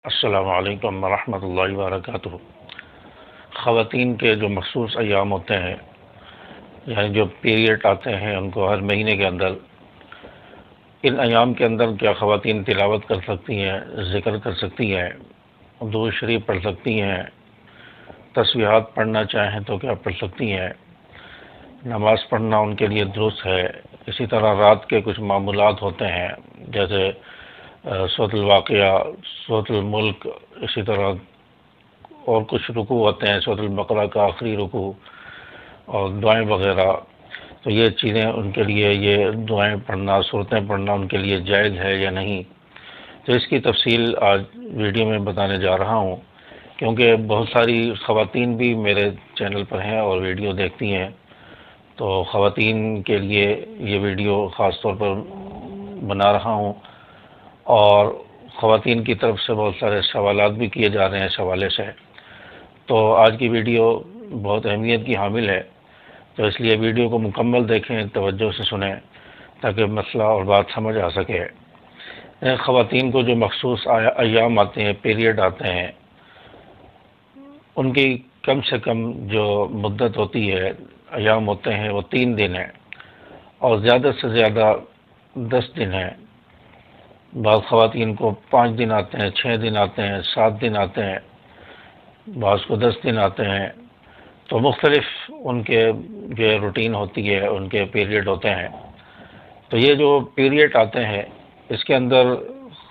السلام علیکم ورحمۃ اللہ وبرکاتہ۔ خواتین کے جو مخصوص ایام ہوتے ہیں، یعنی جو پیریڈ آتے ہیں ان کو ہر مہینے کے اندر، ان ایام کے اندر کیا خواتین تلاوت کر سکتی ہیں، ذکر کر سکتی ہیں، درود شریف پڑھ سکتی ہیں، تسبیحات پڑھنا چاہیں تو کیا پڑھ سکتی ہیں، نماز پڑھنا ان کے لیے درست ہے؟ اسی طرح رات کے کچھ معمولات ہوتے ہیں جیسے سورۃ الواقعہ، سورۃ الملک، اسی طرح اور کچھ رکوع ہوتے ہیں، سورۃ البقرہ کا آخری رکوع اور دعائیں وغیرہ، تو یہ چیزیں ان کے لیے، یہ دعائیں پڑھنا، صورتیں پڑھنا ان کے لیے جائز ہے یا نہیں؟ تو اس کی تفصیل آج ویڈیو میں بتانے جا رہا ہوں، کیونکہ بہت ساری خواتین بھی میرے چینل پر ہیں اور ویڈیو دیکھتی ہیں، تو خواتین کے لیے یہ ویڈیو خاص طور پر بنا رہا ہوں، اور خواتین کی طرف سے بہت سارے سوالات بھی کیے جا رہے ہیں اس حوالے سے، تو آج کی ویڈیو بہت اہمیت کی حامل ہے، تو اس لیے ویڈیو کو مکمل دیکھیں، توجہ سے سنیں تاکہ مسئلہ اور بات سمجھ آ سکے۔ خواتین کو جو مخصوص ایام آتے ہیں، پیریڈ آتے ہیں، ان کی کم سے کم جو مدت ہوتی ہے، ایام ہوتے ہیں، وہ 3 دن ہیں اور زیادہ سے زیادہ 10 دن ہیں۔ بعض خواتین کو 5 دن آتے ہیں، 6 دن آتے ہیں، 7 دن آتے ہیں، بعض کو 10 دن آتے ہیں، تو مختلف ان کے جو روٹین ہوتی ہے، ان کے پیریڈ ہوتے ہیں۔ تو یہ جو پیریڈ آتے ہیں اس کے اندر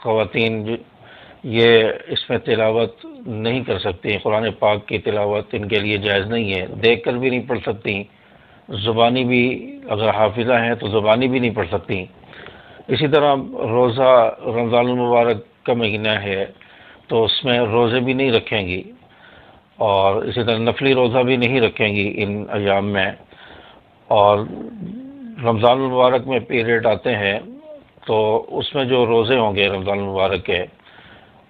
خواتین یہ اس میں تلاوت نہیں کر سکتی، قرآن پاک کی تلاوت ان کے لیے جائز نہیں ہے، دیکھ کر بھی نہیں پڑھ سکتی، زبانی بھی اگر حافظہ ہیں تو زبانی بھی نہیں پڑھ سکتی۔ اسی طرح روزہ، رمضان المبارک کا مہینہ ہے تو اس میں روزے بھی نہیں رکھیں گی، اور اسی طرح نفلی روزہ بھی نہیں رکھیں گی ان ایام میں، اور رمضان المبارک میں پیریڈ آتے ہیں تو اس میں جو روزے ہوں گے رمضان المبارک کے،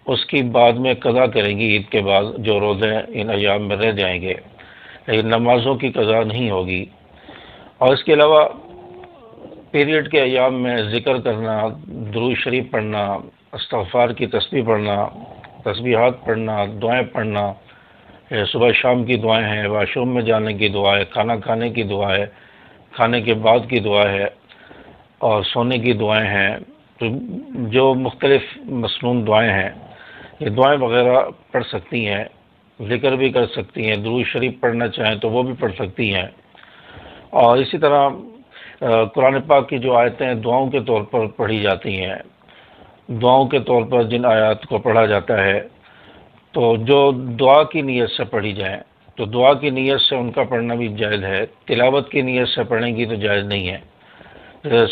اس کی بعد میں قضا کریں گی، عید کے بعد جو روزے ان ایام میں رہ جائیں گے، لیکن نمازوں کی قضا نہیں ہوگی۔ اور اس کے علاوہ پیریڈ کے ایام میں ذکر کرنا، درود شریف پڑھنا، استغفار کی تسبیح پڑھنا، تسبیحات پڑھنا، دعائیں پڑھنا، صبح شام کی دعائیں ہیں، واش روم میں جانے کی دعا ہے، کھانا کھانے کی دعا ہے، کھانے کے بعد کی دعا ہے، اور سونے کی دعائیں ہیں، تو جو مختلف مسنون دعائیں ہیں، یہ دعائیں وغیرہ پڑھ سکتی ہیں، ذکر بھی کر سکتی ہیں، درود شریف پڑھنا چاہیں تو وہ بھی پڑھ سکتی ہیں۔ اور اسی طرح قرآن پاک کی جو آیتیں دعاؤں کے طور پر پڑھی جاتی ہیں، دعاؤں کے طور پر جن آیات کو پڑھا جاتا ہے تو جو دعا کی نیت سے پڑھی جائیں تو دعا کی نیت سے ان کا پڑھنا بھی جائز ہے، تلاوت کی نیت سے پڑھیں گی تو جائز نہیں ہے۔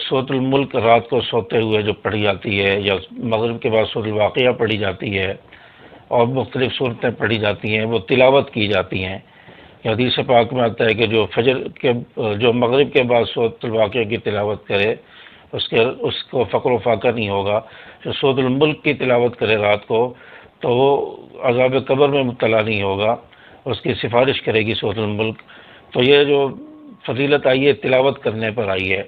سورۃ الملک رات کو سوتے ہوئے جو پڑھی جاتی ہے، یا مغرب کے بعد سورۃ الواقعہ پڑھی جاتی ہے، اور مختلف صورتیں پڑھی جاتی ہیں، وہ تلاوت کی جاتی ہیں۔ حدیث پاک میں آتا ہے کہ جو مغرب کے بعد سورۃ الواقعہ کی تلاوت کرے اس کو فقر و فاقہ نہیں ہوگا، جو سورۃ الملک کی تلاوت کرے رات کو تو وہ عذاب قبر میں مبتلا نہیں ہوگا، اس کی سفارش کرے گی سورۃ الملک۔ تو یہ جو فضیلت آئی ہے تلاوت کرنے پر آئی ہے،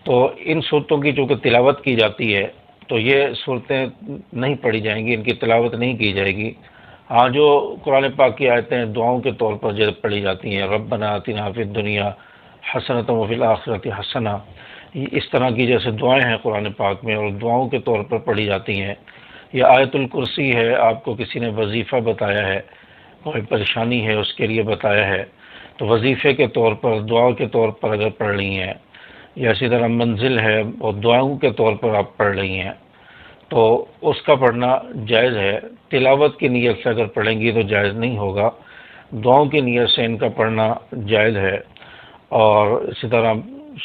تو ان صورتوں کی چونکہ تلاوت کی جاتی ہے تو یہ صورتیں نہیں پڑھی جائیں گی، ان کی تلاوت نہیں کی جائے گی۔ ہاں، جو قرآن پاک کی آیتیں دعاؤں کے طور پر جو پڑھی جاتی ہیں، ربنا آتنا فی الدنیا حسنۃ وفی الآخرۃ حسنہ، اس طرح کی جیسے دعائیں ہیں قرآن پاک میں اور دعاؤں کے طور پر پڑھی جاتی ہیں، یا آیت الکرسی ہے، آپ کو کسی نے وظیفہ بتایا ہے، کوئی پریشانی ہے اس کے لیے بتایا ہے، تو وظیفے کے طور پر، دعا کے طور پر اگر پڑھ رہی ہیں، یا اسی طرح منزل ہے اور دعاؤں کے طور پر آپ پڑھ رہی ہیں تو اس کا پڑھنا جائز ہے۔ تلاوت کی نیت سے اگر پڑھیں گی تو جائز نہیں ہوگا، دعاؤں کی نیت سے ان کا پڑھنا جائز ہے۔ اور اسی طرح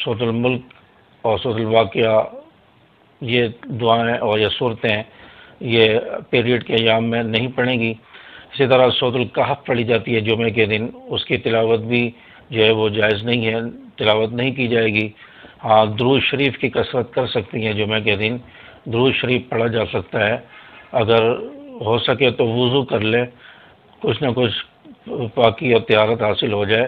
سورۃ الملک اور سورۃ الواقعہ، یہ دعائیں اور یہ صورتیں یہ پیریڈ کے ایام میں نہیں پڑھیں گی۔ اسی طرح سورۃ الکہف پڑھی جاتی ہے جمعے کے دن، اس کی تلاوت بھی جو ہے وہ جائز نہیں ہے، تلاوت نہیں کی جائے گی۔ ہاں، درود شریف کی کثرت کر سکتی ہیں، جمعے کے دن درود شریف پڑھا جا سکتا ہے، اگر ہو سکے تو وضو کر لے، کچھ نہ کچھ پاکی اور طہارت حاصل ہو جائے،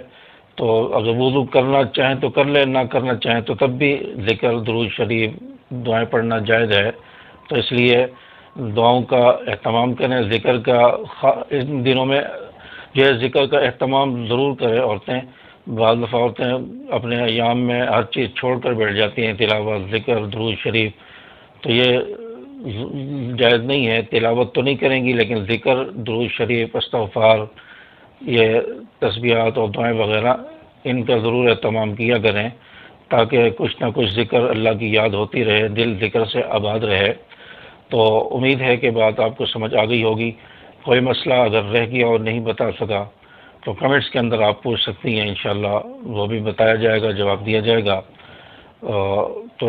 تو اگر وضو کرنا چاہیں تو کر لیں، نہ کرنا چاہیں تو تب بھی ذکر، درود شریف، دعائیں پڑھنا جائز ہے۔ تو اس لیے دعاؤں کا اہتمام کریں، ذکر کا ان دنوں میں جو ہے ذکر کا اہتمام ضرور کریں عورتیں۔ بعض دفعہ عورتیں اپنے ایام میں ہر چیز چھوڑ کر بیٹھ جاتی ہیں، تلاوت، ذکر، درود شریف، تو یہ جائز نہیں ہے۔ تلاوت تو نہیں کریں گی لیکن ذکر، درود شریف، استغفار، یہ تسبیحات اور دعائیں وغیرہ ان کا ضرور اہتمام کیا کریں، تاکہ کچھ نہ کچھ ذکر اللہ کی یاد ہوتی رہے، دل ذکر سے آباد رہے۔ تو امید ہے کہ بات آپ کو سمجھ آ گئی ہوگی۔ کوئی مسئلہ اگر رہ گیا اور نہیں بتا سکا تو کمنٹس کے اندر آپ پوچھ سکتی ہیں، انشاءاللہ وہ بھی بتایا جائے گا، جواب دیا جائے گا۔ تو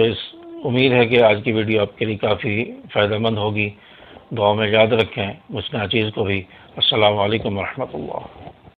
امید ہے کہ آج کی ویڈیو آپ کے لیے کافی فائدہ مند ہوگی۔ دعا میں یاد رکھیں اس ناچیز کو بھی۔ السلام علیکم ورحمۃ اللہ۔